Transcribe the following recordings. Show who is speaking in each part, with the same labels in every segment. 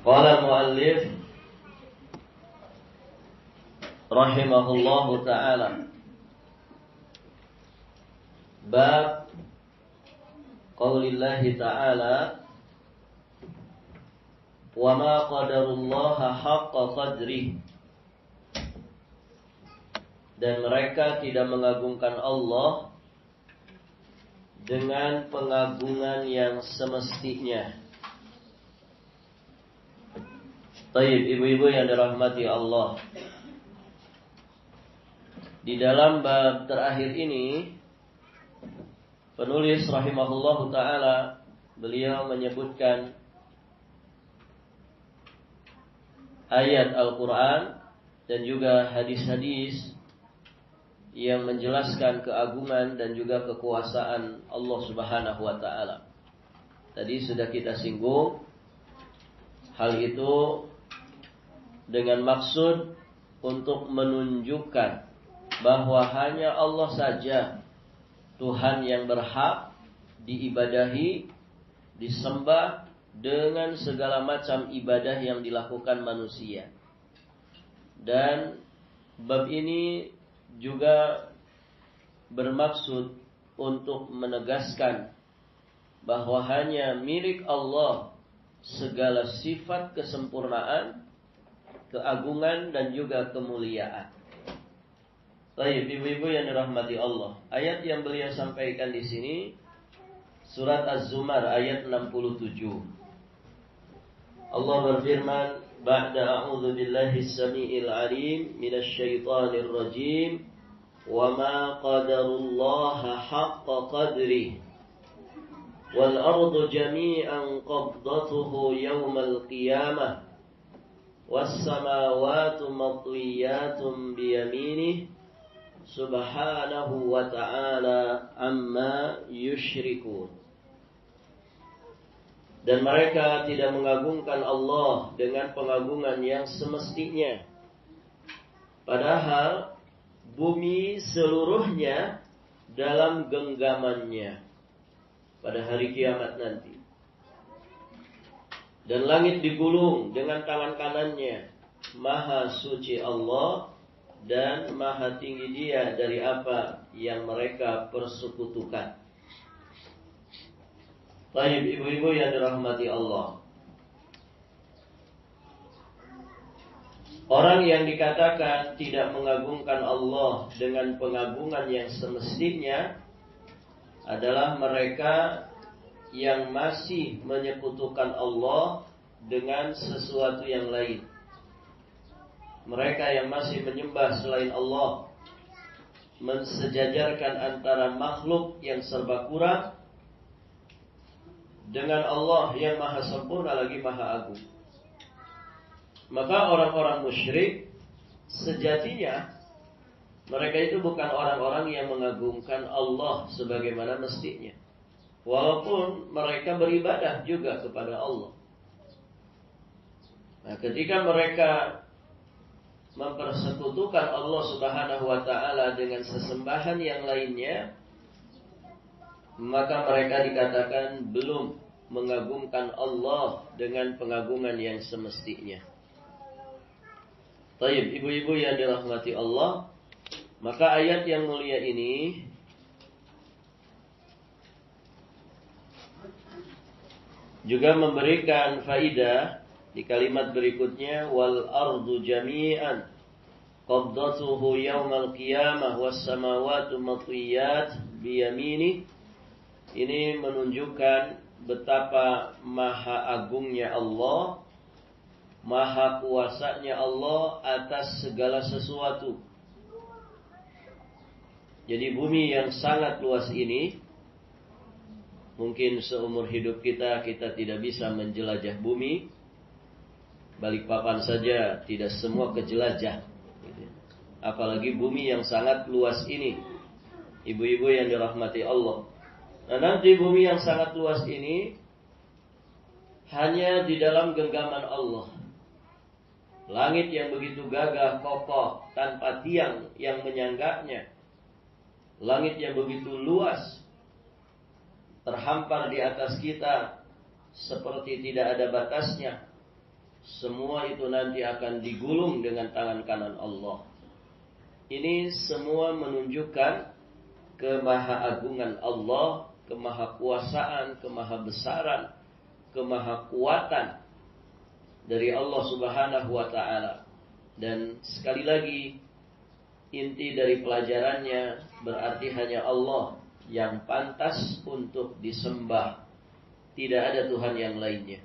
Speaker 1: Qala al-muallif rahimahullahu ta'ala, bab qaulillahi ta'ala, wa ma qadarullaha haqqa qadrih, dan mereka tidak mengagungkan Allah dengan pengagungan yang semestinya. Taib, ibu-ibu yang dirahmati Allah, di dalam bab terakhir ini penulis rahimahullahu ta'ala, beliau menyebutkan ayat Al-Quran dan juga hadis-hadis yang menjelaskan keagungan dan juga kekuasaan Allah subhanahu wa ta'ala. Tadi sudah kita singgung hal itu dengan maksud untuk menunjukkan bahwa hanya Allah saja Tuhan yang berhak diibadahi, disembah dengan segala macam ibadah yang dilakukan manusia. Dan bab ini juga bermaksud untuk menegaskan bahwa hanya milik Allah segala sifat kesempurnaan, keagungan dan juga kemuliaan. Baik, ibu-ibu yang dirahmati Allah, ayat yang beliau sampaikan di sini surat Az-Zumar ayat 67. Allah berfirman, ba'da a'udzu billahi as-sami'il 'alim minasy syaithanir rajim, wa ma qadarullaha haqqa qadrih wal ardu jami'an qabdatuhu yawmal qiyamah was samawati matwiyatun bi yaminih subhanahu wa ta'ala amma yusyrikun. Dan mereka tidak mengagungkan Allah dengan pengagungan yang semestinya, padahal bumi seluruhnya dalam genggamannya pada hari kiamat nanti, dan langit digulung dengan tangan kanannya. Maha suci Allah dan maha tinggi Dia dari apa yang mereka persekutukan. Baik, ibu-ibu yang dirahmati Allah, orang yang dikatakan tidak mengagungkan Allah dengan pengagungan yang semestinya adalah mereka yang masih menyekutukan Allah dengan sesuatu yang lain. Mereka yang masih menyembah selain Allah, mensejajarkan antara makhluk yang serba kurang dengan Allah yang maha sempurna lagi maha agung. Maka orang-orang musyrik sejatinya mereka itu bukan orang-orang yang mengagungkan Allah sebagaimana mestinya, walaupun mereka beribadah juga kepada Allah. Nah, ketika mereka mempersekutukan Allah subhanahu wa ta'ala dengan sesembahan yang lainnya, maka mereka dikatakan belum mengagungkan Allah dengan pengagungan yang semestinya. Baik, ibu-ibu yang dirahmati Allah, maka ayat yang mulia ini juga memberikan faidah di kalimat berikutnya, wal ardu jami'an qabdatuhu yaumal qiyamah was samawati matwiyat bi yaminih. Ini menunjukkan betapa maha agungnya Allah, maha kuasanya Allah atas segala sesuatu. Jadi bumi yang sangat luas ini, mungkin seumur hidup kita tidak bisa menjelajah bumi. Balikpapan saja tidak semua kejelajah, apalagi bumi yang sangat luas ini, ibu-ibu yang dirahmati Allah. Nah, nanti bumi yang sangat luas ini hanya di dalam genggaman Allah. Langit yang begitu gagah kokoh tanpa tiang yang menyangganya, langit yang begitu luas terhampar di atas kita seperti tidak ada batasnya. semua itu nanti akan digulung dengan tangan kanan Allah. Ini semua menunjukkan kemahaagungan Allah, kemahakuasaan, kemahabesaran, kemahakuatan dari Allah Subhanahu wa taala. Dan sekali lagi, inti dari pelajarannya berarti hanya Allah yang pantas untuk disembah. Tidak ada Tuhan yang lainnya.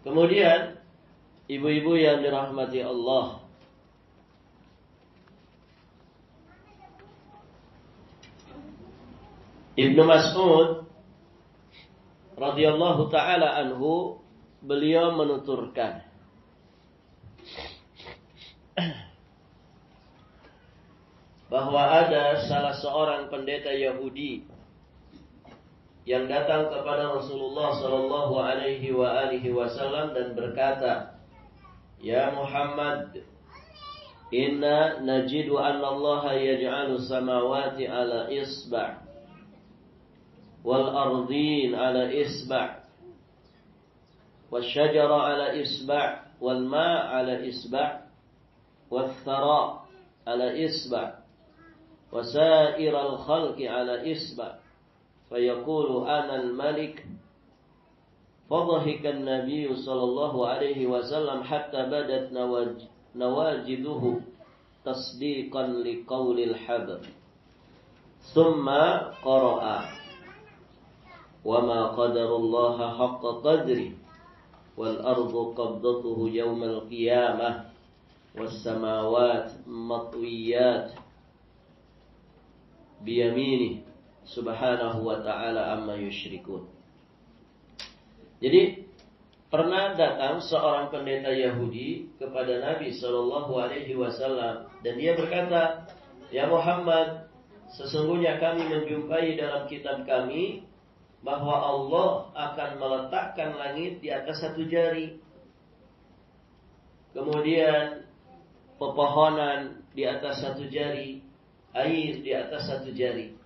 Speaker 1: Kemudian, ibu-ibu yang dirahmati Allah, Ibnu Mas'ud radhiyallahu taala anhu, beliau menuturkan bahwa ada salah seorang pendeta Yahudi yang datang kepada Rasulullah sallallahu alaihi wasallam dan berkata, "Ya Muhammad, inna najidu anna Allah yaj'alu samawati ala isba' wal ardin ala isba' والشجر على إصبع والماء على إصبع والثراء على إصبع وسائر الخلق على إصبع فيقول أنا الملك." فضحك النبي صلى الله عليه وسلم حتى بدت نواجذه تصديقا لقول الحبر ثم قرأ وما قدر الله حق قدره والأرض قبضته يوم القيامة والسماوات مطويات بيمينه subhanahu wa ta'ala amma yusyrikun. Jadi pernah datang seorang pendeta Yahudi kepada Nabi sallallahu alaihi wasallam dan dia berkata, "Ya Muhammad, sesungguhnya kami menjumpai dalam kitab kami bahwa Allah akan meletakkan langit di atas satu jari. Kemudian pepohonan di atas satu jari, air di atas satu jari."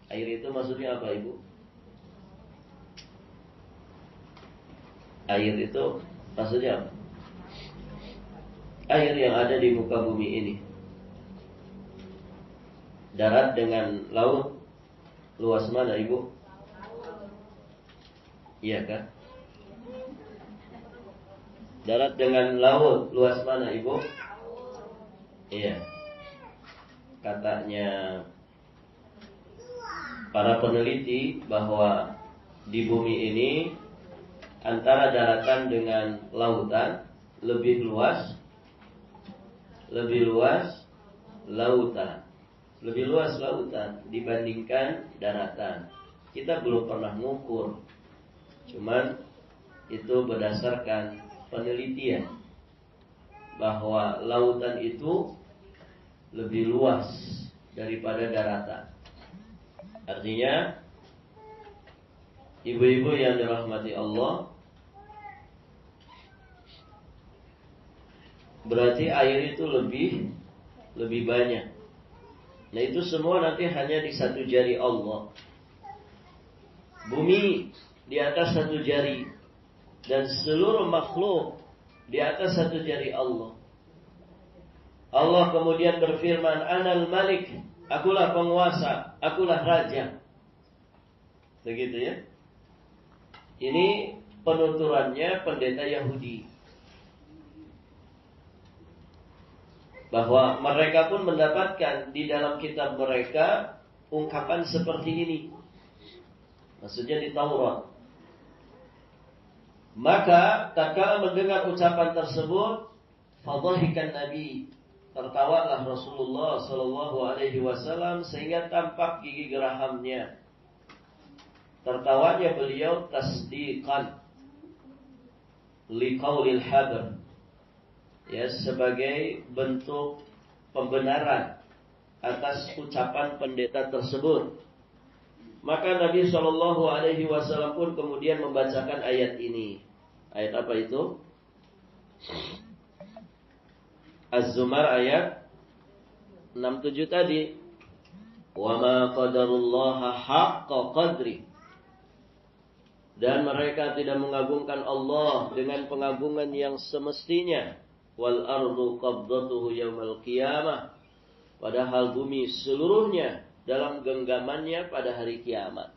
Speaker 1: Air itu maksudnya apa, Ibu? Air itu maksudnya apa? Air yang ada di muka bumi ini. Darat dengan laut, luas mana, Ibu? Iya kan? Darat dengan laut, luas mana, Ibu? Iya. Katanya para peneliti bahwa di bumi ini antara daratan dengan lautan lebih luas lautan. Lebih luas lautan dibandingkan daratan. Kita belum pernah mengukur. Cuman itu berdasarkan penelitian bahwa lautan itu lebih luas daripada daratan. Artinya, ibu-ibu yang dirahmati Allah, berarti air itu lebih banyak. Nah, itu semua nanti hanya di satu jari Allah. Bumi di atas satu jari dan seluruh makhluk di atas satu jari Allah. Allah kemudian berfirman, "Anal Malik," akulah penguasa, akulah raja. Begitu ya. Ini penuturannya pendeta Yahudi. Bahwa mereka pun mendapatkan di dalam kitab mereka ungkapan seperti ini. Maksudnya di Taurat. Maka tatkala mendengar ucapan tersebut, fadhahikan Nabi, tertawalah Rasulullah sallallahu alaihi wasallam sehingga tampak gigi gerahamnya. Tertawanya beliau tasdiqan liqaulil hadr, ya, sebagai bentuk pembenaran atas ucapan pendeta tersebut. Maka Nabi sallallahu alaihi wasallam pun kemudian membacakan ayat ini. Ayat apa itu? Az-Zumar ayat 67 tadi. Wa ma qadarullaha haqqa qadri. dan mereka tidak mengagungkan Allah dengan pengagungan yang semestinya. Wal ardu qabdatuhu yaumal qiyamah, padahal bumi seluruhnya dalam genggamannya pada hari kiamat.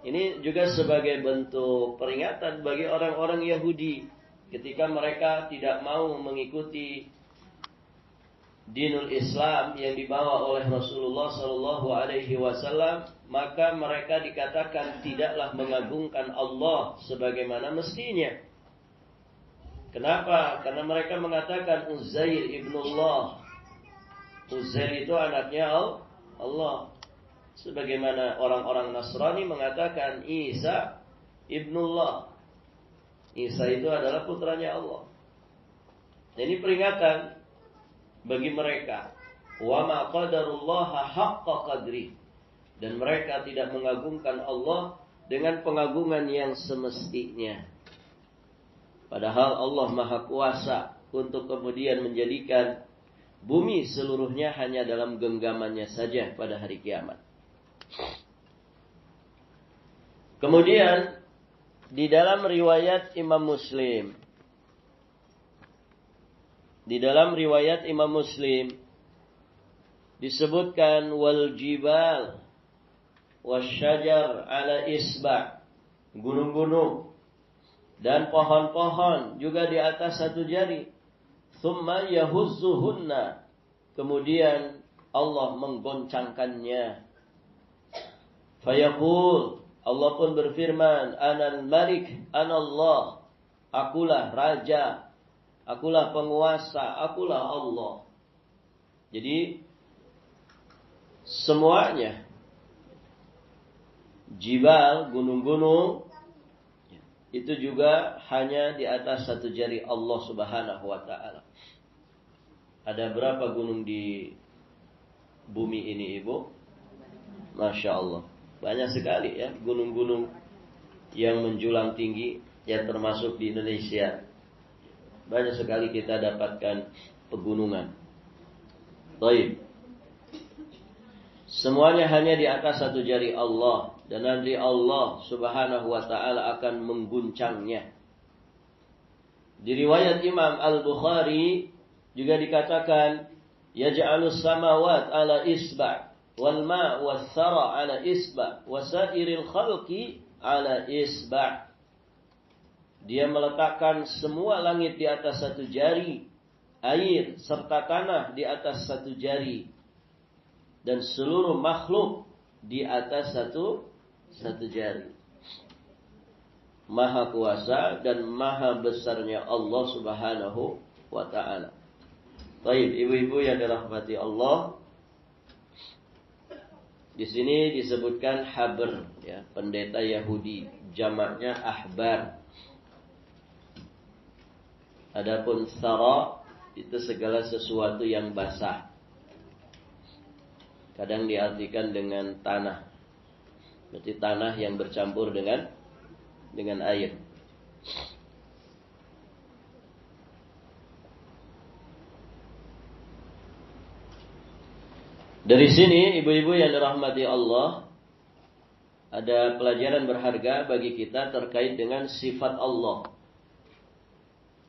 Speaker 1: Ini juga sebagai bentuk peringatan bagi orang-orang Yahudi ketika mereka tidak mau mengikuti dinul Islam yang dibawa oleh Rasulullah sallallahu alaihi wasallam, maka mereka dikatakan tidaklah mengagungkan Allah sebagaimana mestinya. Kenapa? Karena mereka mengatakan Uzair ibnullah. Uzair itu anaknya Allah. Sebagaimana orang-orang Nasrani mengatakan Isa ibnullah. Isa itu adalah putranya Allah. Ini peringatan bagi mereka. Wa ma qadarullaha haqqa qadri. Dan mereka tidak mengagungkan Allah dengan pengagungan yang semestinya. Padahal Allah Maha Kuasa untuk kemudian menjadikan bumi seluruhnya hanya dalam genggamannya saja pada hari kiamat. Kemudian di dalam riwayat Imam Muslim, disebutkan wal jibal wasyajar ala isba', gunung-gunung dan pohon-pohon juga di atas satu jari. Thumma yahuzzuhunna, kemudian Allah menggoncangkannya. Fayaqul, Allah pun berfirman, Anal Malik, Anallah, akulah Raja, akulah penguasa, akulah Allah. Jadi semuanya, jibal, gunung-gunung, itu juga hanya di atas satu jari Allah Subhanahu wa ta'ala. Ada berapa gunung di bumi ini, Ibu? Masya Allah. Banyak sekali ya gunung-gunung yang menjulang tinggi, yang termasuk di Indonesia. Banyak sekali kita dapatkan pegunungan. Baik. Semuanya hanya di atas satu jari Allah. Dan nanti Allah Subhanahu wa ta'ala akan mengguncangnya. Di riwayat Imam Al-Bukhari juga dikatakan, Yaj'alus samawat ala isba' wal ma' was thara ala isba' wasairil khalqi ala isba'. Dia meletakkan semua langit di atas satu jari, air serta tanah di atas satu jari, dan seluruh makhluk di atas satu jari. Maha kuasa dan maha besarnya Allah Subhanahu wa ta'ala. Baik, ibu-ibu yang dirahmati Allah, di sini disebutkan habr, ya, pendeta Yahudi, jamaknya ahbar. Adapun thara itu segala sesuatu yang basah. Kadang diartikan dengan tanah. Berarti tanah yang bercampur dengan air. Dari sini, ibu-ibu yang dirahmati Allah, ada pelajaran berharga bagi kita terkait dengan sifat Allah.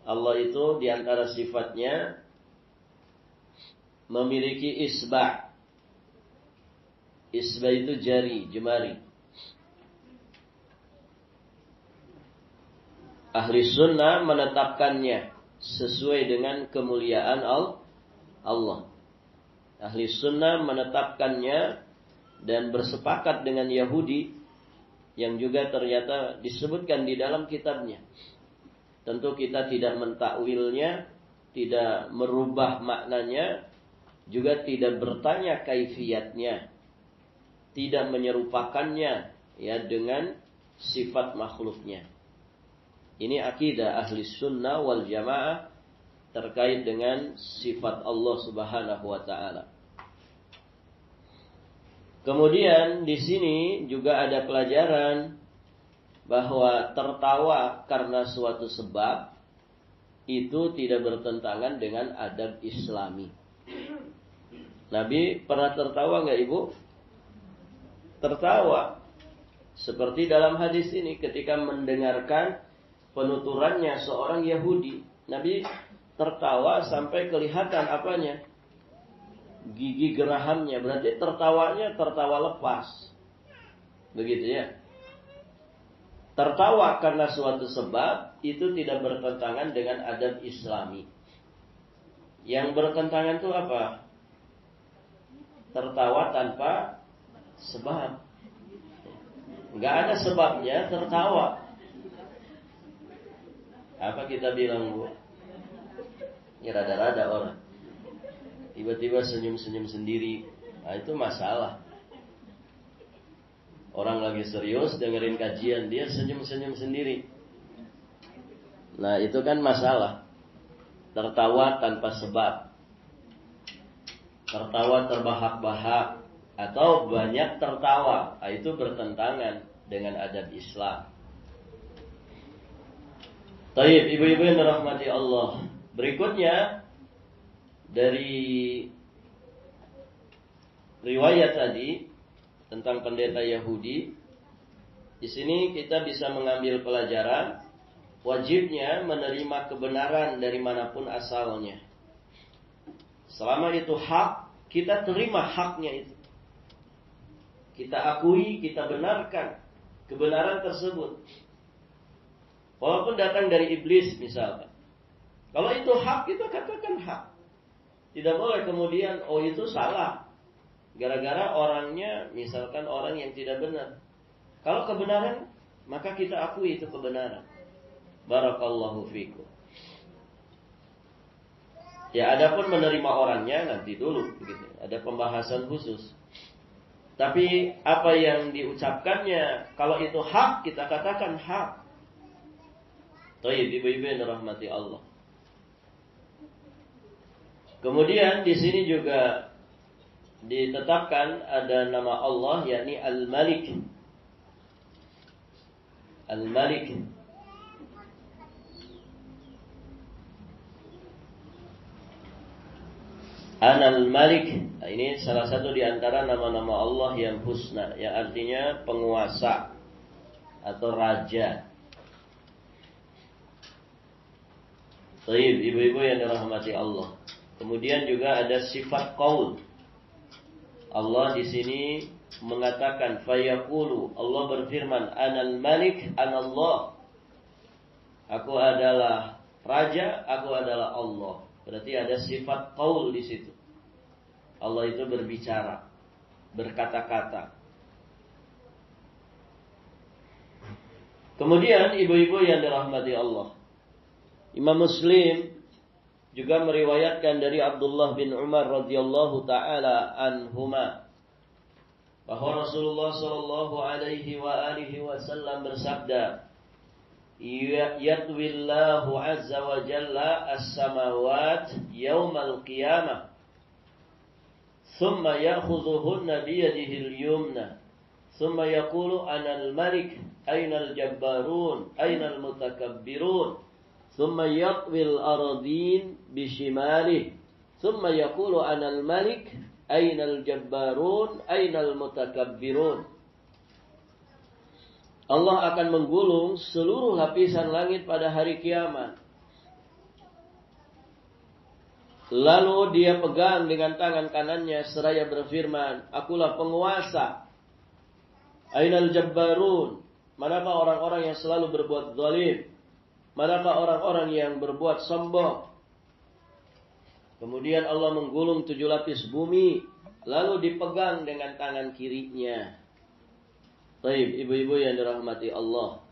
Speaker 1: Allah itu diantara sifatnya memiliki isba'. Isba' itu jari, jemari. Ahli sunnah menetapkannya sesuai dengan kemuliaan Allah. Ahli sunnah menetapkannya dan bersepakat dengan Yahudi yang juga ternyata disebutkan di dalam kitabnya. Tentu kita tidak mentakwilnya, tidak merubah maknanya, juga tidak bertanya kaifiyatnya, tidak menyerupakannya ya dengan sifat makhluknya. Ini akidah ahli sunnah wal jamaah terkait dengan sifat Allah Subhanahu wa ta'ala. Kemudian di sini juga ada pelajaran bahwa tertawa karena suatu sebab itu tidak bertentangan dengan adab Islami. Nabi pernah tertawa nggak, Ibu? Tertawa. Seperti dalam hadis ini ketika mendengarkan penuturannya seorang Yahudi, Nabi tertawa sampai kelihatan apanya? Gigi gerahamnya. Berarti tertawanya tertawa lepas. Begitu ya. Tertawa karena suatu sebab itu tidak bertentangan dengan adab Islami. Yang bertentangan itu apa? Tertawa tanpa sebab. Enggak ada sebabnya tertawa. Apa kita bilang, Bu? Ya rada-rada orang. Tiba-tiba senyum-senyum sendiri. Nah, itu masalah. Orang lagi serius dengerin kajian, dia senyum-senyum sendiri. Nah, itu kan masalah. Tertawa tanpa sebab. Tertawa terbahak-bahak. Atau banyak tertawa. Nah, itu bertentangan dengan adab Islam. Taib, ibu-ibu yang dirahmati Allah. Berikutnya, dari riwayat tadi tentang pendeta Yahudi, di sini kita bisa mengambil pelajaran wajibnya menerima kebenaran dari manapun asalnya. Selama itu hak, kita terima haknya itu. Kita akui, kita benarkan kebenaran tersebut. Walaupun datang dari iblis misalkan. Kalau itu hak, kita katakan hak. Tidak boleh kemudian, oh itu salah. Gara-gara orangnya, misalkan orang yang tidak benar. Kalau kebenaran, maka kita akui itu kebenaran. Barakallahu fikum. Ya, adapun menerima orangnya nanti dulu, begitu. Ada pembahasan khusus. Tapi apa yang diucapkannya, kalau itu hak, kita katakan hak. Taib, ibu-ibu yang dirahmati Allah. Kemudian di sini juga ditetapkan ada nama Allah, yakni Al-Malik. Al-Malik. An-Al-Malik. Nah, ini salah satu di antara nama-nama Allah yang husna, yang artinya penguasa atau raja. Taib, ibu-ibu yang dirahmati Allah. Kemudian juga ada sifat qaul. Allah di sini mengatakan fayaqulu, Allah berfirman, Anal Malik, Anallah. Aku adalah raja, aku adalah Allah. Berarti ada sifat qaul di situ. Allah itu berbicara, berkata-kata. Kemudian ibu-ibu yang dirahmati Allah, Imam Muslim juga meriwayatkan dari Abdullah bin Umar radhiyallahu taala anhuma bahwa Rasulullah sallallahu alaihi wa alihi wasallam bersabda, "Yatwillahu azza wa jalla as-samawat yaumal qiyamah, thumma ya'khudhuhunna bi yadihi al-yumna, thumma yaqulu ana al-malik, aina al-jabbarun, aina al-mutakabbirun." ثم يطوي الأرضين بشماله ثم يقول أنا الملك أين الجبارون أين المتكبرون. Allah akan menggulung seluruh lapisan langit pada hari kiamat. Lalu dia pegang dengan tangan kanannya seraya berfirman, akulah penguasa. Ainal jabbarun, manakah orang-orang yang selalu berbuat zalim? Manakah orang-orang yang berbuat sombong? Kemudian Allah menggulung 7 lapis bumi, lalu dipegang dengan tangan kirinya. Baik, ibu-ibu yang dirahmati Allah.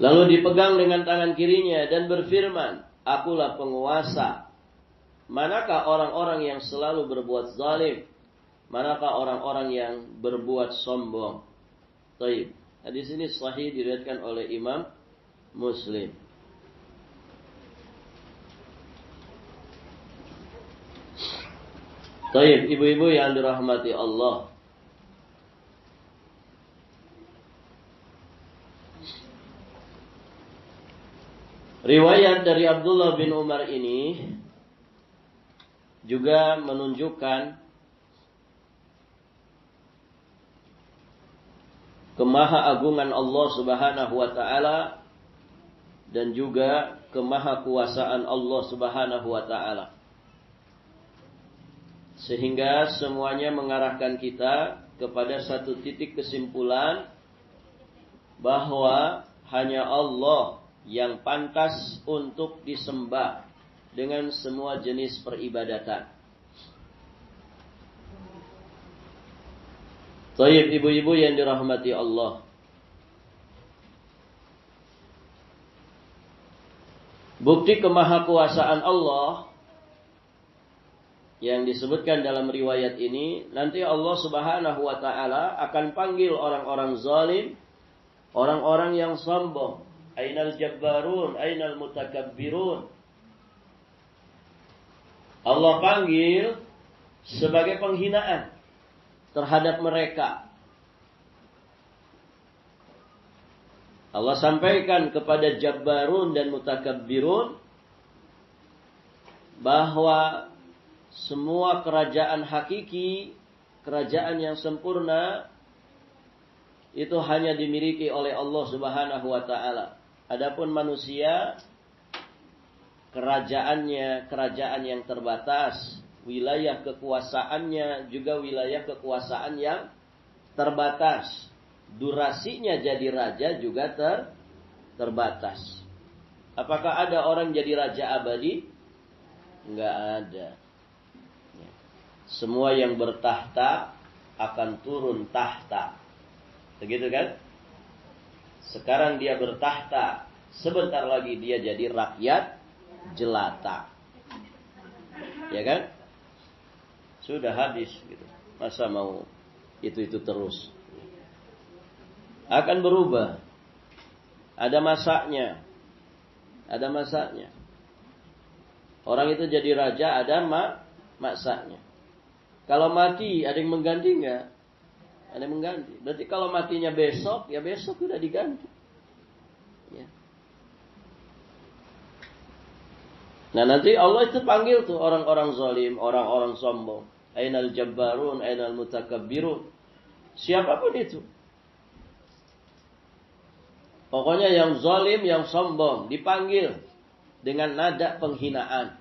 Speaker 1: Lalu dipegang dengan tangan kirinya dan berfirman, akulah penguasa. Manakah orang-orang yang selalu berbuat zalim? Manakah orang-orang yang berbuat sombong? Baik. Hadis ini sahih diriwayatkan oleh Imam Muslim. Baik, ibu-ibu yang dirahmati Allah. Riwayat dari Abdullah bin Umar ini juga menunjukkan kemahaagungan Allah Subhanahu wa taala dan juga kemahakuasaan Allah Subhanahu wa taala. Sehingga semuanya mengarahkan kita kepada satu titik kesimpulan bahwa hanya Allah yang pantas untuk disembah dengan semua jenis peribadatan. Tayyib ibu-ibu yang dirahmati Allah. Bukti kemahakuasaan Allah yang disebutkan dalam riwayat ini, nanti Allah Subhanahu wa taala akan panggil orang-orang zalim, orang-orang yang sombong. Ainal jabbarun, ainal mutakabbirun. Allah panggil sebagai penghinaan terhadap mereka. Allah sampaikan kepada jabbarun dan mutakabbirun bahwa semua kerajaan hakiki, kerajaan yang sempurna itu hanya dimiliki oleh Allah Subhanahu wa taala. Adapun manusia, kerajaannya kerajaan yang terbatas, wilayah kekuasaannya juga wilayah kekuasaan yang terbatas. Durasinya jadi raja juga terbatas. Apakah ada orang jadi raja abadi? Enggak ada. Semua yang bertahta akan turun tahta. Begitu kan? Sekarang dia bertahta, sebentar lagi dia jadi rakyat jelata. Ya kan? Sudah habis gitu. Masa mau itu terus? Akan berubah. Ada masanya. Ada masanya. Orang itu jadi raja ada masanya. Kalau mati ada yang mengganti enggak? Ada yang mengganti. Berarti kalau matinya besok, ya besok sudah diganti. Ya. Nah nanti Allah itu panggil tuh orang-orang zalim, orang-orang sombong. Ainal jabbarun, ainal mutakabbirun. Siapapun itu. Pokoknya yang zalim, yang sombong dipanggil dengan nada penghinaan,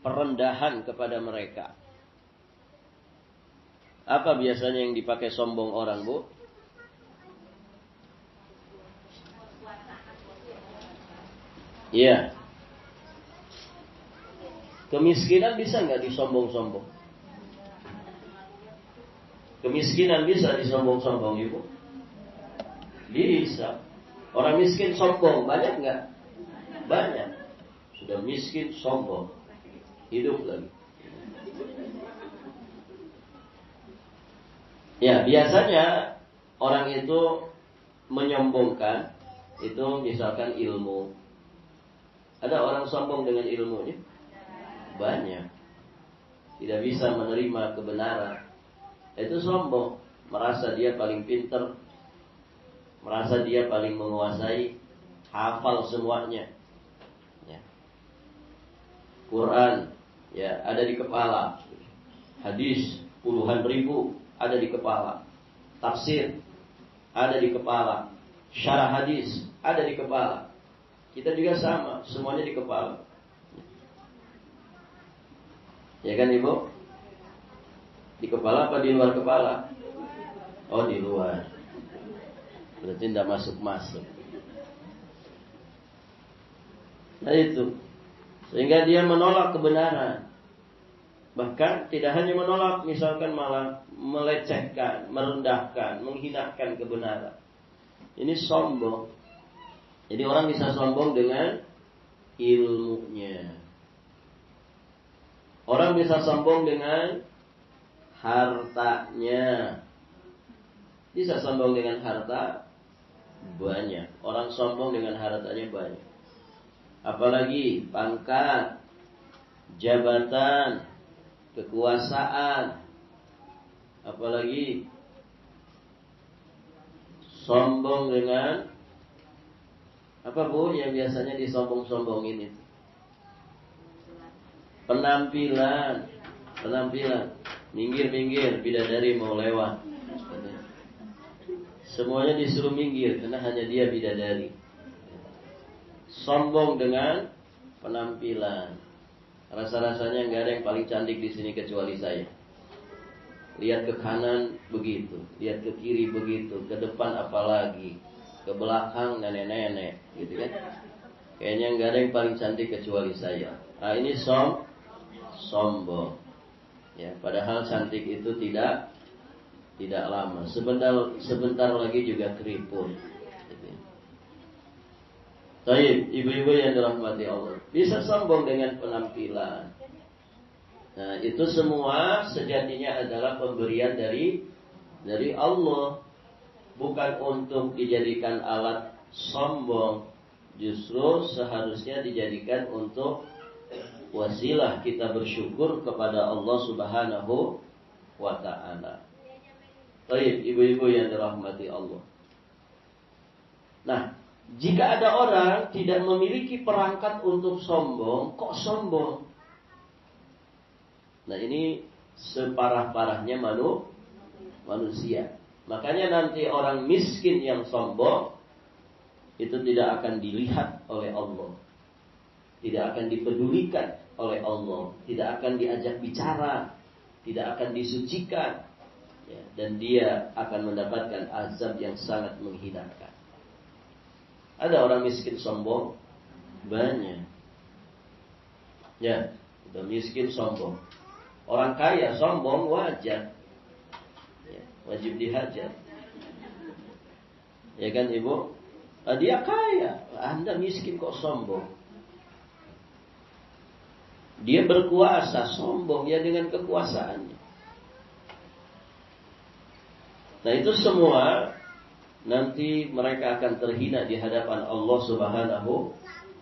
Speaker 1: perendahan kepada mereka. Apa biasanya yang dipakai sombong orang, Bu? Iya. Kemiskinan bisa nggak disombong-sombong? Kemiskinan bisa disombong-sombong, Ibu? Bisa. Orang miskin sombong, banyak nggak? Banyak. Sudah miskin, sombong. Hidup lagi. Ya, biasanya orang itu menyombongkan itu misalkan ilmu. Ada orang sombong dengan ilmunya? Banyak. Tidak bisa menerima kebenaran. Itu sombong, merasa dia paling pintar, merasa dia paling menguasai, hafal semuanya. Ya. Quran ya ada di kepala. Hadis puluhan ribu ada di kepala. Tafsir ada di kepala. Syarah hadis ada di kepala. Kita juga sama, semuanya di kepala. Ya kan Ibu? Di kepala apa di luar kepala? Oh di luar. Berarti tidak masuk-masuk. Nah itu. Sehingga dia menolak kebenaran. Bahkan tidak hanya menolak, misalkan malah melecehkan, merendahkan, menghinakan kebenaran. Ini sombong. Jadi orang bisa sombong dengan ilmunya. Orang bisa sombong dengan hartanya. Bisa sombong dengan harta banyak. Orang sombong dengan hartanya banyak. Apalagi pangkat, jabatan, kekuasaan, apalagi sombong dengan apa Bu yang biasanya disombong-sombongin itu? Penampilan. Minggir, bidadari mau lewat. Semuanya disuruh minggir karena hanya dia bidadari. Sombong dengan penampilan. Rasa-rasanya nggak ada yang paling cantik di sini kecuali saya. Lihat ke kanan begitu, lihat ke kiri begitu, ke depan apalagi, ke belakang nenek-nenek, gitu kan? Kayaknya nggak ada yang paling cantik kecuali saya. Nah, ini sombong. Ya, padahal cantik itu tidak lama. Sebentar lagi juga keriput. Baik, ibu-ibu yang dirahmati Allah, bisa sombong dengan penampilan. Nah, itu semua sejatinya adalah pemberian dari Allah, bukan untuk dijadikan alat sombong. Justru seharusnya dijadikan untuk wasilah kita bersyukur kepada Allah Subhanahu wa ta'ala. Baik, ibu-ibu yang dirahmati Allah. Nah, jika ada orang tidak memiliki perangkat untuk sombong, kok sombong? Nah, ini separah-parahnya manusia. Makanya nanti orang miskin yang sombong itu tidak akan dilihat oleh Allah, tidak akan dipedulikan oleh Allah, tidak akan diajak bicara, tidak akan disucikan, ya, dan dia akan mendapatkan azab yang sangat menghinakan. Ada orang miskin sombong? Banyak. Ya, udah miskin sombong. Orang kaya sombong wajar, ya, wajib dihajar. Ya kan ibu? Dia kaya, Anda miskin kok sombong? Dia berkuasa, sombong ya dengan kekuasaannya. Nah, itu semua nanti mereka akan terhina di hadapan Allah Subhanahu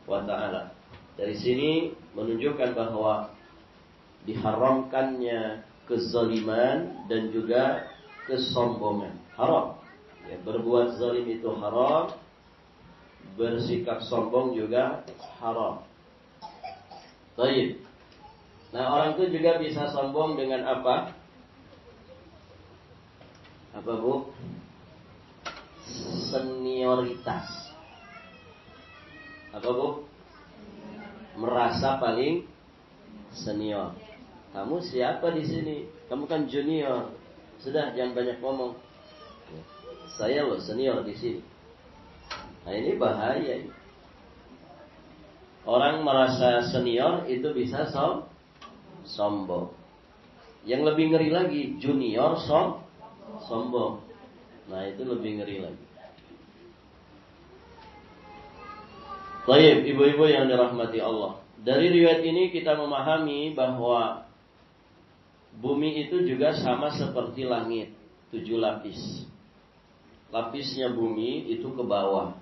Speaker 1: wa ta'ala. Dari sini menunjukkan bahwa diharamkannya kezaliman dan juga kesombongan. Haram. Ya, berbuat zalim itu haram. Bersikap sombong juga haram. Baik. Nah, orang itu juga bisa sombong dengan apa? Apa, Bu? Senioritas. Apa, Bu? Merasa paling senior. Kamu siapa di sini? Kamu kan junior. Sudah, jangan banyak ngomong. Saya loh senior di sini. Nah, ini bahaya. Orang merasa senior itu bisa sombong. Yang lebih ngeri lagi, junior sombong. Nah, itu lebih ngeri lagi. Baik, ibu-ibu yang dirahmati Allah. Dari riwayat ini kita memahami bahwa bumi itu juga sama seperti langit, 7 lapis. Lapisnya bumi itu ke bawah.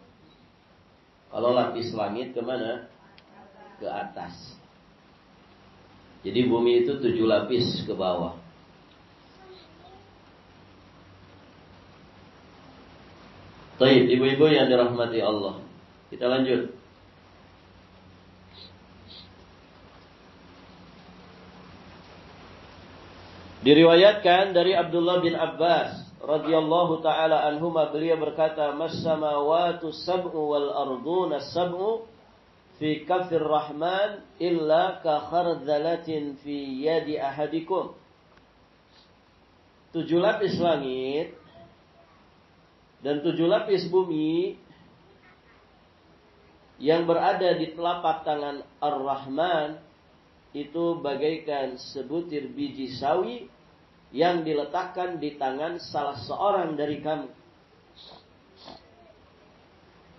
Speaker 1: Kalau lapis langit kemana? Ke atas. Jadi bumi itu 7 lapis ke bawah. Baik, ibu-ibu yang dirahmati Allah. Kita lanjut. Diriwayatkan dari Abdullah bin Abbas radhiyallahu taala anhuma, beliau berkata, "Mas-samawatu sab'u wal arduna sab'u fi kaffir rahman illa ka khardalatin fi yadi ahadikum." 7 lapis langit dan 7 lapis bumi yang berada di telapak tangan Ar-Rahman itu bagaikan sebutir biji sawi yang diletakkan di tangan salah seorang dari kamu.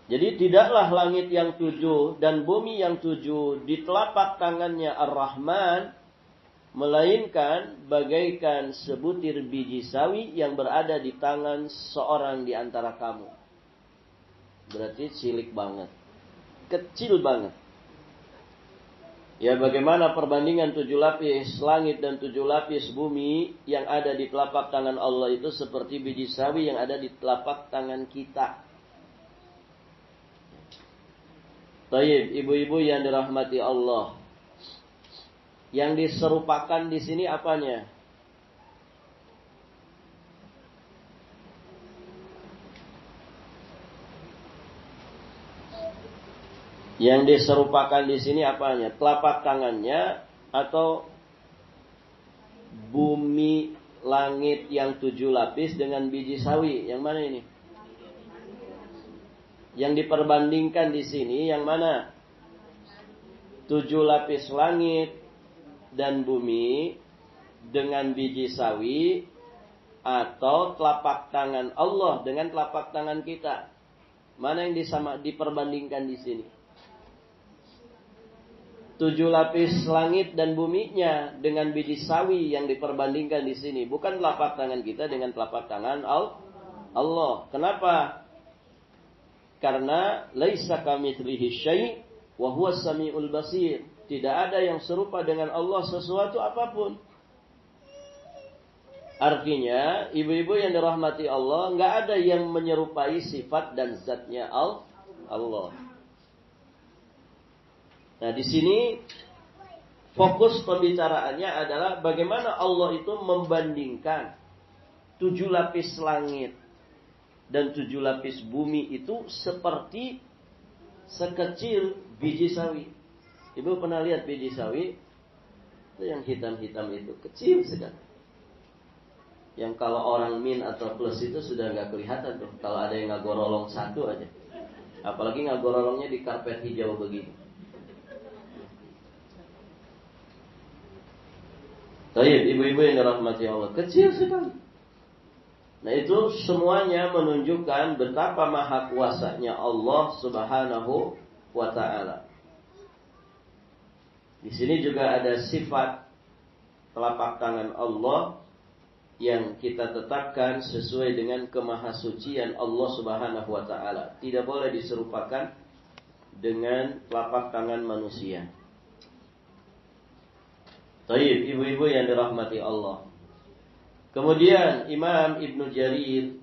Speaker 1: Jadi tidaklah langit yang 7 dan bumi yang 7 di telapak tangannya Ar-Rahman, melainkan bagaikan sebutir biji sawi yang berada di tangan seorang di antara kamu. Berarti cilik banget, kecil banget. Ya, bagaimana perbandingan 7 lapis langit dan 7 lapis bumi yang ada di telapak tangan Allah itu seperti biji sawi yang ada di telapak tangan kita. Baik, ibu-ibu yang dirahmati Allah. Yang diserupakan di sini apanya? Yang diserupakan di sini apanya? Telapak tangannya atau bumi langit yang 7 lapis dengan biji sawi? Yang mana ini? Yang diperbandingkan di sini yang mana? 7 lapis langit dan bumi dengan biji sawi atau telapak tangan Allah dengan telapak tangan kita? Mana yang diperbandingkan di sini? 7 lapis langit dan buminya dengan biji sawi yang diperbandingkan di sini, bukan telapak tangan kita dengan telapak tangan Allah. Kenapa? Karena laisa kamitslihi syai' wa huwas samiul basir. Tidak ada yang serupa dengan Allah sesuatu apapun. Artinya, ibu-ibu yang dirahmati Allah, enggak ada yang menyerupai sifat dan zatnya Allah. Nah, di sini fokus pembicaraannya adalah bagaimana Allah itu membandingkan 7 lapis langit dan 7 lapis bumi itu seperti sekecil biji sawi. Ibu pernah lihat biji sawi? Itu yang hitam-hitam itu, kecil sekali. Yang kalau orang min atau plus itu sudah nggak kelihatan tuh. Kalau ada yang ngagorolong satu aja. Apalagi ngagorolongnya di karpet hijau begini. Baik, ibu-ibu yang dirahmati Allah, kecil sekali. Nah, itu semuanya menunjukkan betapa maha kuasanya Allah Subhanahu wa taala. Di sini juga ada sifat telapak tangan Allah yang kita tetapkan sesuai dengan kemahasucian Allah Subhanahu wa taala. Tidak boleh diserupakan dengan telapak tangan manusia. Baik, ibu-ibu yang dirahmati Allah. Kemudian Imam Ibnu Jarir,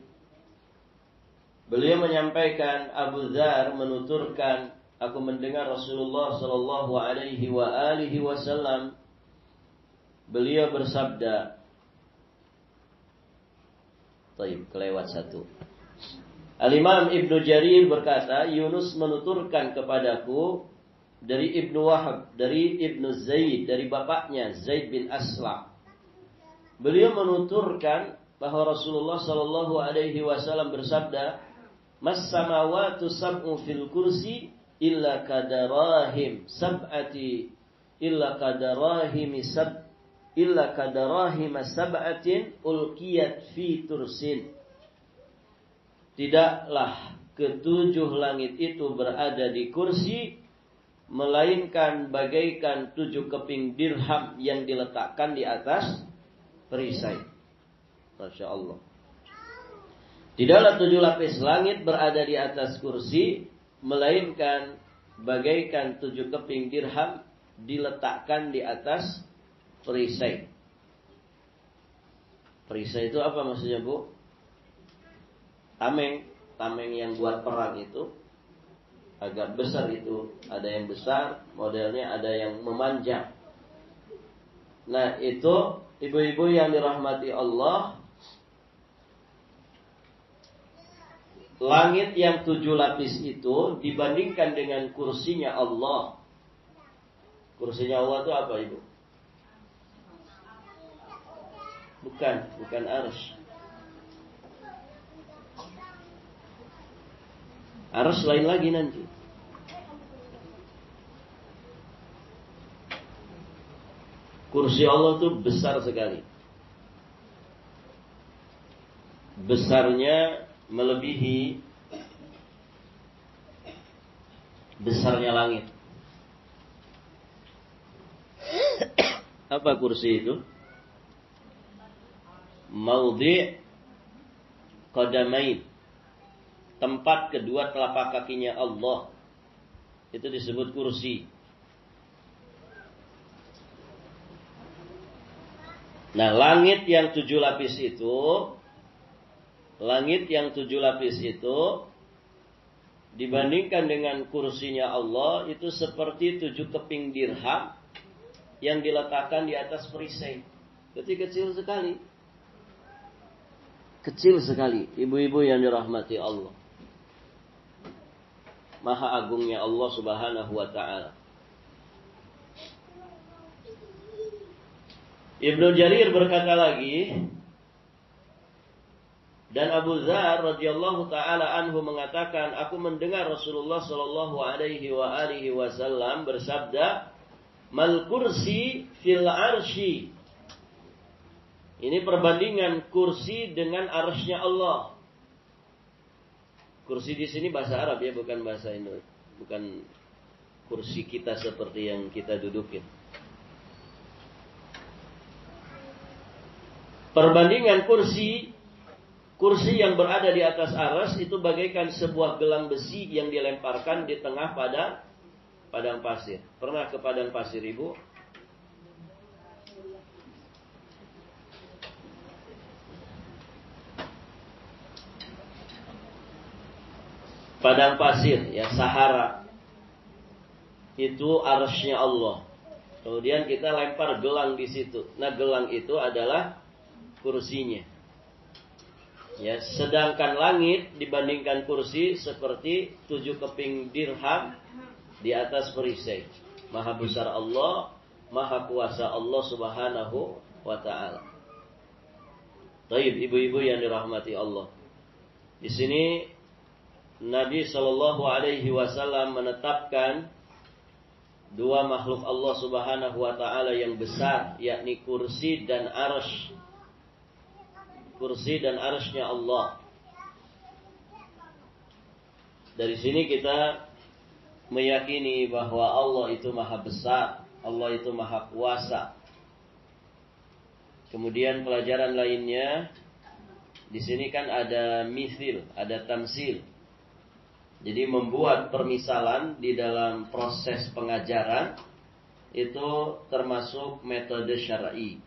Speaker 1: beliau menyampaikan, Abu Dzar menuturkan, aku mendengar Rasulullah sallallahu alaihi wasallam, beliau bersabda. Baik, kelewat satu. Al-Imam Ibnu Jarir berkata, Yunus menuturkan kepadaku dari Ibnu Wahab, dari Ibnu Zaid, dari bapaknya Zaid bin Aslam. Beliau menuturkan bahwa Rasulullah sallallahu alaihi wasallam bersabda, "Mas samawatu sab'u fil kursi illa kadarahim sab'ati illa kadarahim sab'atin ulqiyat fi tursin." Tidaklah ketujuh langit itu berada di kursi, melainkan bagaikan 7 keping dirham yang diletakkan di atas perisai. Masya Allah. Tidaklah 7 lapis langit berada di atas kursi, melainkan bagaikan 7 keping dirham diletakkan di atas perisai. Perisai itu apa maksudnya, Bu? Tameng yang buat perang itu. Agak besar itu, ada yang besar, modelnya ada yang memanjang. Nah, itu ibu-ibu yang dirahmati Allah, langit yang 7 lapis itu dibandingkan dengan kursinya Allah. Kursinya Allah itu apa, Ibu? Bukan arsy. Arsy lain lagi nanti. Kursi Allah itu besar sekali. Besarnya melebihi besarnya langit. Apa kursi itu? Maudhi' qadamain. Tempat kedua telapak kakinya Allah. Itu disebut kursi. Nah, langit yang 7 lapis itu dibandingkan dengan kursinya Allah itu seperti 7 keping dirham yang diletakkan di atas perisai. Kecil sekali. Kecil sekali. Ibu-ibu yang dirahmati Allah. Maha agungnya Allah Subhanahu wa ta'ala. Ibnu Jarir berkata lagi, dan Abu Dzar radhiyallahu taala anhu mengatakan, aku mendengar Rasulullah sallallahu alaihi wasallam bersabda, "Mal kursi fil arsy." Ini perbandingan kursi dengan arsy-nya Allah. Kursi di sini bahasa Arab ya, bukan bahasa Indonesia. Bukan kursi kita seperti yang kita dudukin. Perbandingan kursi yang berada di atas arsy itu bagaikan sebuah gelang besi yang dilemparkan di tengah padang pasir. Pernah ke padang pasir, Ibu? Padang pasir, ya, Sahara. Itu arsy-nya Allah. Kemudian kita lempar gelang di situ. Nah, gelang itu adalah kursinya. Ya, sedangkan langit dibandingkan kursi seperti 7 keping dirham di atas perisai. Maha besar Allah, maha kuasa Allah Subhanahu wa ta'ala. Baik, ibu-ibu yang dirahmati Allah. Di sini Nabi Shallallahu Alaihi Wasallam menetapkan dua makhluk Allah Subhanahu Wa Taala yang besar, yakni kursi dan arsy. Kursi dan arsy-nya Allah. Dari sini kita meyakini bahwa Allah itu maha besar, Allah itu maha kuasa. Kemudian pelajaran lainnya, di sini kan ada mithil, ada tamsil. Jadi membuat permisalan di dalam proses pengajaran itu termasuk metode syar'i.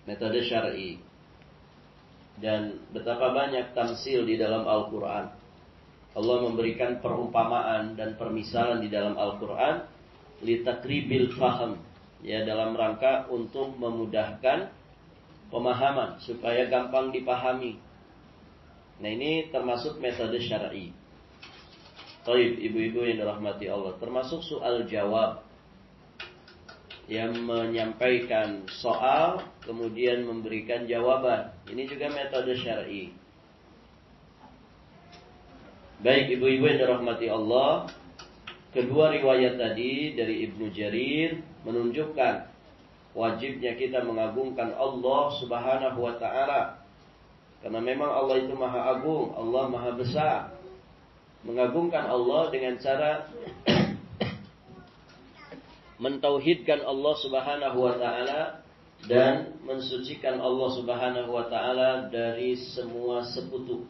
Speaker 1: Metode syar'i. Dan betapa banyak tamsil di dalam Al-Quran. Allah memberikan perumpamaan dan permisalan di dalam Al-Quran litakribil faham, ya, dalam rangka untuk memudahkan pemahaman supaya gampang dipahami. Nah, ini termasuk metode syar'i. Baik, ibu-ibu yang dirahmati Allah, termasuk soal jawab, yang menyampaikan soal kemudian memberikan jawaban. Ini juga metode syar'i. Baik, ibu-ibu yang dirahmati Allah, kedua riwayat tadi dari Ibnu Jarir menunjukkan wajibnya kita mengagungkan Allah Subhanahu wa ta'ala. Karena memang Allah itu maha agung, Allah maha besar. Mengagungkan Allah dengan cara mentauhidkan Allah Subhanahu wa ta'ala dan mensucikan Allah Subhanahu wa ta'ala dari semua sekutu.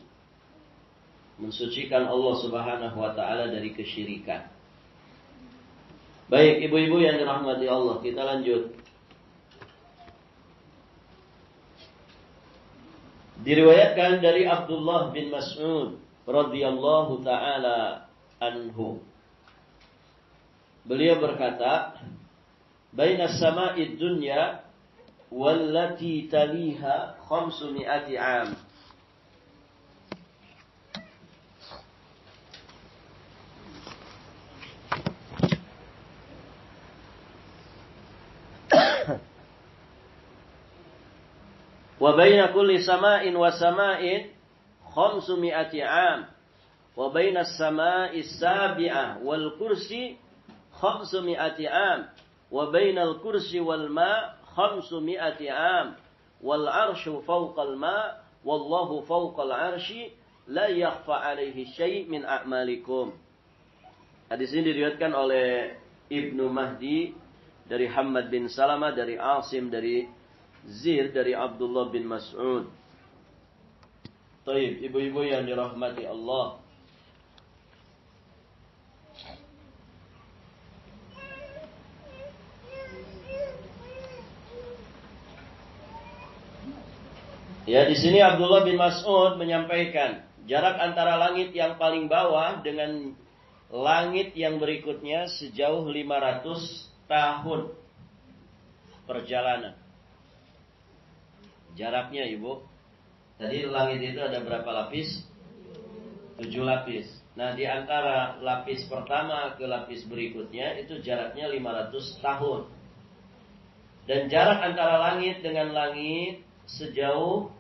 Speaker 1: Mensucikan Allah Subhanahu wa ta'ala dari kesyirikan. Baik, ibu-ibu yang dirahmati Allah, kita lanjut. Diriwayatkan dari Abdullah bin Mas'ud radhiyallahu ta'ala anhu. Beliau berkata, "Bainas sama'id dunya wallati taliha 500 'am." Wa baina kulli sama'in wa sama'in 500 'am. Wa baina as-sama'i as-sabi'ah wal kursi 500 'am. Wa baina al-kursi wal ma' 500 'am. Wal 'arsyu fawqa al-ma' wallahu fawqa al-'arsyi la yakhfa 'alaihi syai' min a'malikum. Hadis ini diriwayatkan oleh Ibnu Mahdi dari Hammad bin Salamah, dari Asim, dari Zir, dari Abdullah bin Mas'ud. Taib, ibu-ibu yang dirahmati Allah. Ya, di sini Abdullah bin Mas'ud menyampaikan jarak antara langit yang paling bawah dengan langit yang berikutnya sejauh 500 tahun. perjalanan. Jaraknya Ibu. Tadi langit itu ada berapa lapis? 7 lapis. Nah, di antara lapis pertama ke lapis berikutnya itu jaraknya 500 tahun. Dan jarak antara langit dengan langit sejauh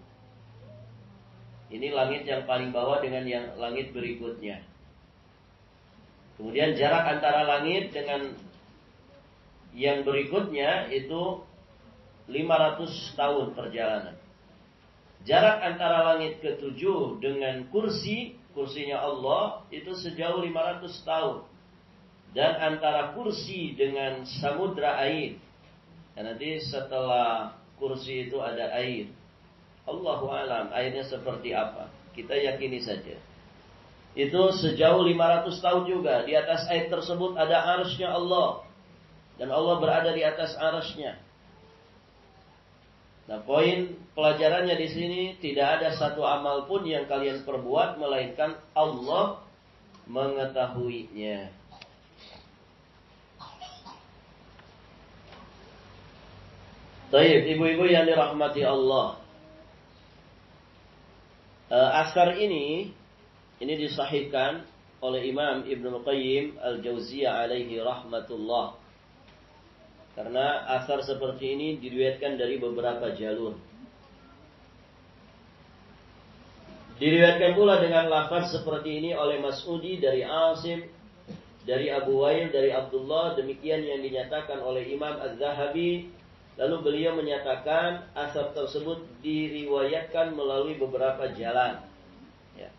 Speaker 1: ini langit yang paling bawah dengan yang langit berikutnya. Kemudian jarak antara langit dengan yang berikutnya itu 500 tahun perjalanan. Jarak antara langit ke-7 dengan kursinya Allah itu sejauh 500 tahun. Dan antara kursi dengan samudra air. Dan nanti setelah kursi itu ada air. Allahu a'lam airnya seperti apa. Kita yakini saja. Itu sejauh 500 tahun juga. Di atas air tersebut ada arsy-Nya Allah. Dan Allah berada di atas arsy-Nya. Nah, poin pelajarannya di sini tidak ada satu amal pun yang kalian perbuat melainkan Allah mengetahuinya. Baik, ibu-ibu yang dirahmati Allah. Asar ini disahihkan oleh Imam Ibnu Qayyim Al-Jauziyah alaihi rahmatullah. Karena asar seperti ini diriwayatkan dari beberapa jalur. Diriwayatkan pula dengan lafaz seperti ini oleh Mas'udi dari Asim, dari Abu Wail, dari Abdullah. Demikian yang dinyatakan oleh Imam Az-Zahabi. Lalu beliau menyatakan asar tersebut diriwayatkan melalui beberapa jalan. Ya.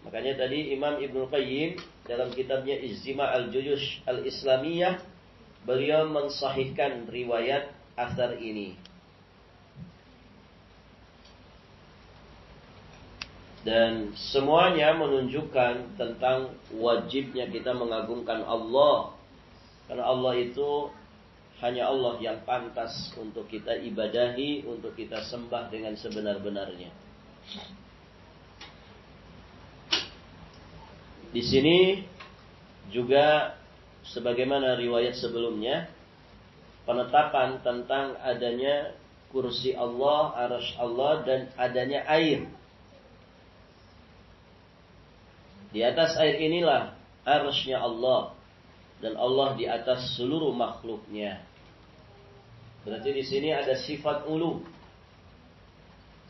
Speaker 1: Makanya tadi Imam Ibnu Qayyim dalam kitabnya Ijtima' al-Juyush al-Islamiyah beliau mensahihkan riwayat asar ini. Dan semuanya menunjukkan tentang wajibnya kita mengagungkan Allah. Karena Allah itu hanya Allah yang pantas untuk kita ibadahi, untuk kita sembah dengan sebenar-benarnya. Di sini juga sebagaimana riwayat sebelumnya, penetapan tentang adanya kursi Allah, arsy Allah, dan adanya air. Di atas air inilah arsy-Nya Allah, dan Allah di atas seluruh makhluknya. Berarti di sini ada sifat ulu,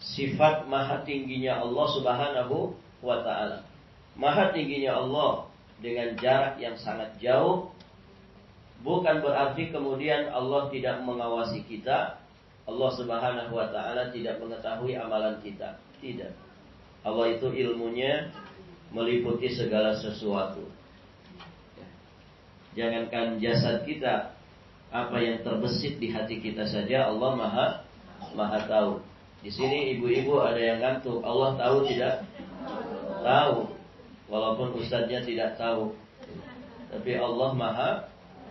Speaker 1: sifat maha tingginya Allah Subhanahu wa ta'ala. Maha tingginya Allah dengan jarak yang sangat jauh, bukan berarti kemudian Allah tidak mengawasi kita. Allah Subhanahu wa ta'ala tidak mengetahui amalan kita. Tidak. Allah itu ilmunya meliputi segala sesuatu. Jangankan jasad kita, apa yang terbesit di hati kita saja Allah maha tahu. Di sini ibu-ibu ada yang ngantuk. Allah tahu tidak? Tahu. Walaupun ustadznya tidak tahu, tapi Allah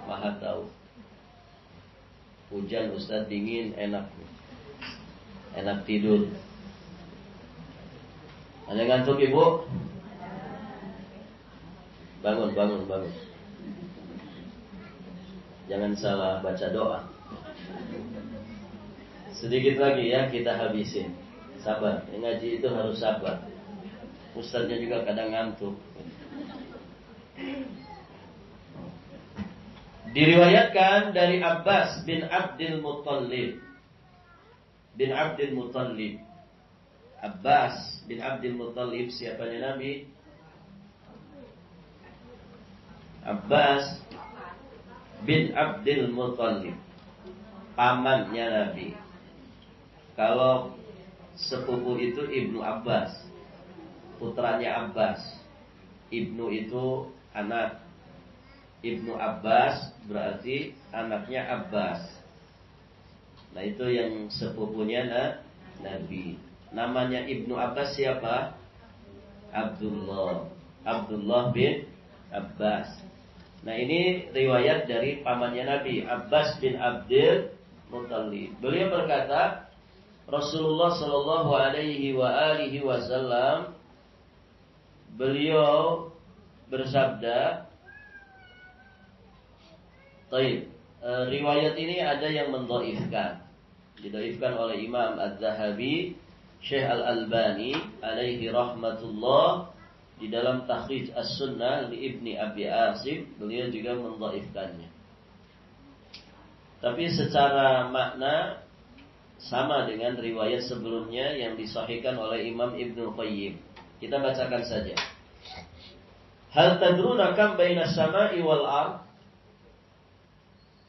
Speaker 1: maha tahu. Hujan ustadz dingin, enak tidur. Ada yang ngantuk ibu? Bangun. Jangan salah baca doa. Sedikit lagi ya kita habisin. Sabar. Ngaji itu harus sabar. Ustaznya juga kadang ngantuk. Diriwayatkan dari Abbas bin Abdul Muttalib. Abbas bin Abdul Muttalib siapanya Nabi? Abbas bin Abdul Muttalib, pamannya Nabi. Kalau sepupu itu Ibnu Abbas, putranya Abbas. Ibnu itu anak. Ibnu Abbas berarti anaknya Abbas. Nah itu yang sepupunya Nabi. Namanya Ibnu Abbas siapa? Abdullah bin Abbas. Nah ini riwayat dari pamannya Nabi, Abbas bin Abdul Muttalib. Beliau berkata, Rasulullah Shallallahu Alaihi Wasallam beliau bersabda, riwayat ini ada yang mendhaifkan. Didhaifkan oleh Imam Az-Zahabi, Syekh Al-Albani alaihi rahmatullah di dalam Takhrij As-Sunnah li Ibni Abi Asim, beliau juga mendhaifkannya. Tapi secara makna sama dengan riwayat sebelumnya yang disahihkan oleh Imam Ibnu Qayyim. Kita bacakan saja. Hal tadruna kam baina samai wal ard?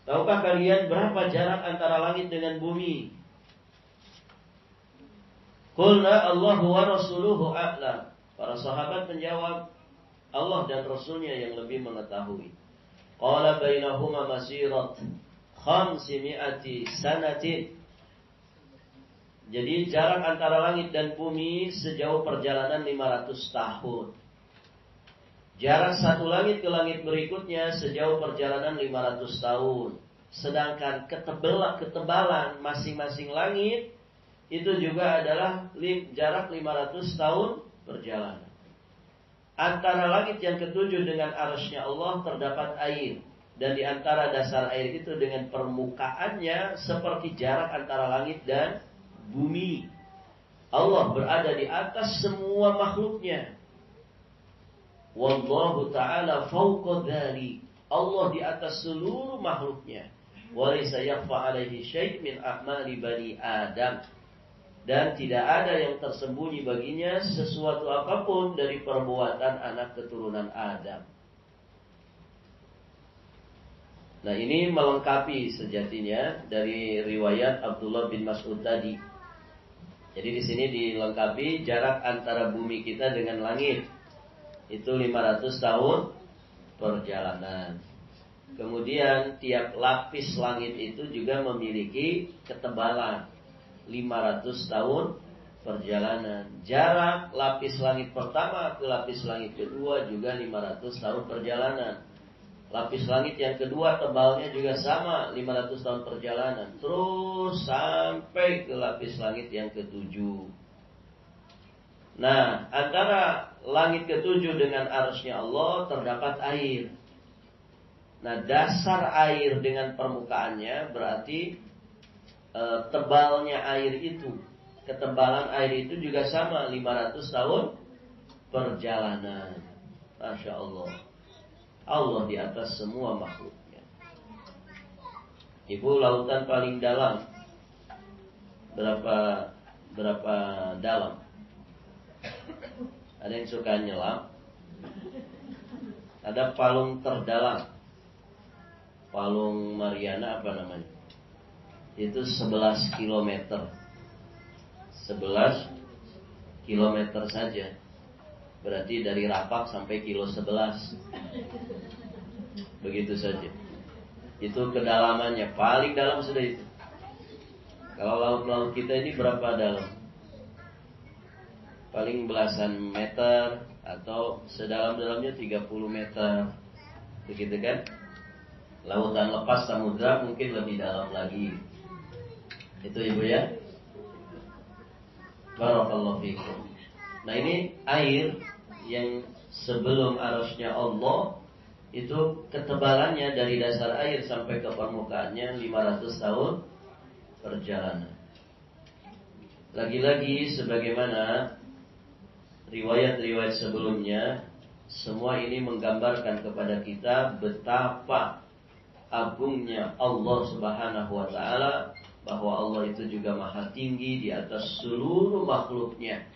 Speaker 1: Tahukah kalian berapa jarak antara langit dengan bumi? Qulna Allahu wa rasuluhu a'lam. Para sahabat menjawab, Allah dan Rasulnya yang lebih mengetahui. Qala bainahuma masirat 500 sanatin. Jadi jarak antara langit dan bumi sejauh perjalanan 500 tahun. Jarak satu langit ke langit berikutnya sejauh perjalanan 500 tahun. Sedangkan ketebalan masing-masing langit itu juga adalah jarak 500 tahun perjalanan. Antara langit yang ketujuh dengan arsy-Nya Allah terdapat air. Dan di antara dasar air itu dengan permukaannya seperti jarak antara langit dan bumi. Allah berada di atas semua makhluknya. Wallahu ta'ala fawqa dzalik. Allah di atas seluruh makhluknya. Wa laysa yakhfa 'alaihi syai' min a'mali bani Adam. Dan tidak ada yang tersembunyi baginya sesuatu apapun dari perbuatan anak keturunan Adam. Nah, ini melengkapi sejatinya dari riwayat Abdullah bin Mas'ud tadi. Jadi di sini dilengkapi jarak antara bumi kita dengan langit. Itu 500 tahun perjalanan. Kemudian tiap lapis langit itu juga memiliki ketebalan 500 tahun perjalanan. Jarak lapis langit pertama ke lapis langit kedua juga 500 tahun perjalanan. Lapis langit yang kedua tebalnya juga sama 500 tahun perjalanan. Terus sampai ke lapis langit yang ketujuh. Nah, antara langit ketujuh dengan arsy-Nya Allah terdapat air. Nah, dasar air dengan permukaannya berarti tebalnya air itu, ketebalan air itu juga sama 500 tahun perjalanan. Masya Allah. Allah di atas semua makhluknya. Ibu, lautan paling dalam berapa dalam? Ada yang suka nyelam? Ada palung terdalam. Palung Mariana apa namanya? Itu 11 km. 11 km saja. Berarti dari Rapak sampai kilo 11. Begitu saja. Itu kedalamannya. Paling dalam sudah itu. Kalau laut-laut kita ini berapa dalam? Paling belasan meter atau sedalam-dalamnya 30 meter. Begitu kan? Lautan lepas samudra mungkin lebih dalam lagi. Itu Ibu ya. Barakallahu fikum. Nah, ini air yang sebelum arsy-Nya Allah itu ketebalannya dari dasar air sampai ke permukaannya 500 tahun perjalanan. Lagi-lagi sebagaimana riwayat-riwayat sebelumnya, semua ini menggambarkan kepada kita betapa agungnya Allah Subhanahu wa taala, bahwa Allah itu juga maha tinggi di atas seluruh makhluknya.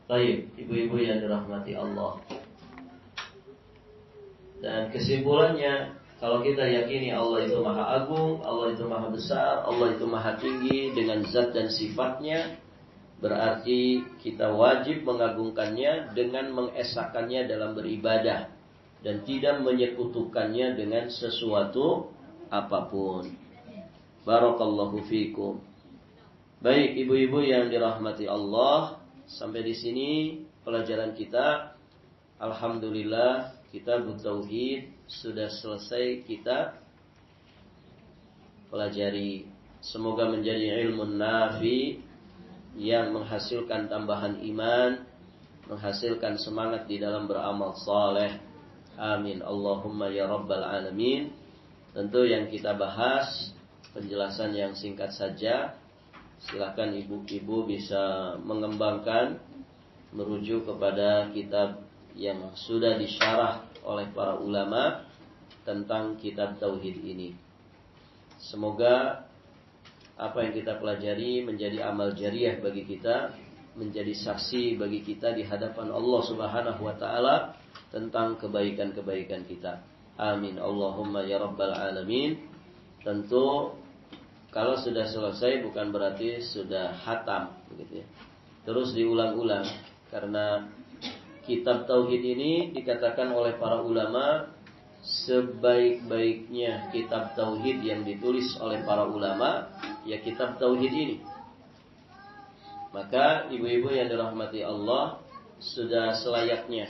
Speaker 1: Baik, ibu-ibu yang dirahmati Allah. Dan kesimpulannya, kalau kita yakini Allah itu maha agung, Allah itu maha besar, Allah itu maha tinggi dengan zat dan sifatnya, berarti kita wajib mengagungkannya dengan mengesakannya dalam beribadah dan tidak menyekutukannya dengan sesuatu apapun. Barakallahu fikum. Baik, ibu-ibu yang dirahmati Allah, sampai di sini pelajaran kita. Alhamdulillah, kitab Tauhid sudah selesai kita pelajari. Semoga menjadi ilmu nafi yang menghasilkan tambahan iman, menghasilkan semangat di dalam beramal saleh. Amin. Allahumma ya rabbal alamin. Tentu yang kita bahas penjelasan yang singkat saja. Silakan ibu-ibu bisa mengembangkan, merujuk kepada kitab yang sudah disyarah oleh para ulama tentang kitab tauhid ini. Semoga apa yang kita pelajari menjadi amal jariah bagi kita, menjadi saksi bagi kita di hadapan Allah Subhanahu wa taala tentang kebaikan-kebaikan kita. Amin Allahumma ya rabbal alamin. Tentu kalau sudah selesai bukan berarti sudah khatam begitu ya. Terus diulang-ulang karena kitab tauhid ini dikatakan oleh para ulama sebaik-baiknya kitab tauhid yang ditulis oleh para ulama ya kitab tauhid ini. Maka ibu-ibu yang dirahmati Allah, sudah selayaknya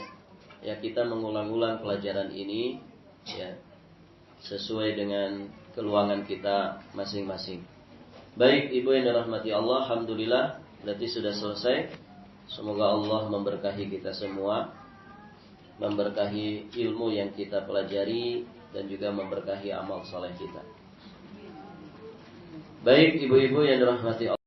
Speaker 1: ya kita mengulang-ulang pelajaran ini ya sesuai dengan keluangan kita masing-masing. Baik ibu yang dirahmati Allah, alhamdulillah berarti sudah selesai. Semoga Allah memberkahi kita semua, memberkahi ilmu yang kita pelajari dan juga memberkahi amal soleh kita. Baik ibu-ibu yang dirahmati Allah.